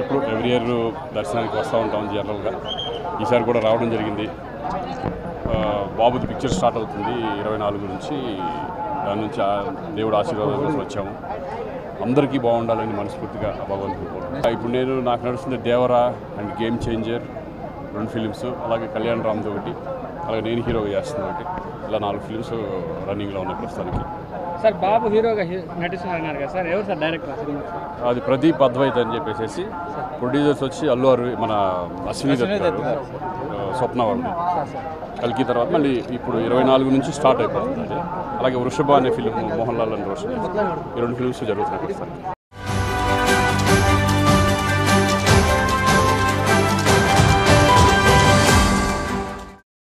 ఎప్పుడు every year దర్శనానికి వస్తూ ఉంటాం జనరల్గా. ఈసారి కూడా రావడం జరిగింది. బాబుది పిక్చర్ స్టార్ట్ అవుతుంది 24 నుంచి. దాని నుంచి దేవుడు ఆశీర్వాదం కోసం వచ్చాము. అందరికీ బాగుండాలని మనస్ఫూర్తిగా భగవంతుడు కోరుకుంటున్నాను. ఇప్పుడు నాకు నడుస్తుంది Devara and game changer 2 films, అలాగే కళ్యాణ్ రామ్ది ఒకటి, అలాగే నేను హీరోగా చేస్తున్నా ఒకటి. ఇలా 4 ఫిలిమ్స్ రన్నింగ్లో ఉన్నాయి ప్రస్తుతానికి. సార్ బాబు హీరోగా నటిస్తున్నారు కదా సార్, ఎవరు సార్ డైరెక్టర్? అది ప్రదీప్ అద్వైత్ అని చెప్పేసి. ప్రొడ్యూసర్స్ వచ్చి అల్లు అరవింద్, మన అశ్విని దత్ గారు, స్వప్న వాళ్ళు. కల్కి తర్వాత మళ్ళీ ఇప్పుడు 24 నుంచి స్టార్ట్ అయిపోతుంది అది. అలాగే వృషభ అనే ఫిలిం మోహన్ లాల్ అండ్ రోషన్, ఈ 2 ఫిలిమ్స్ జరుగుతున్నాయి ప్రస్తుతానికి.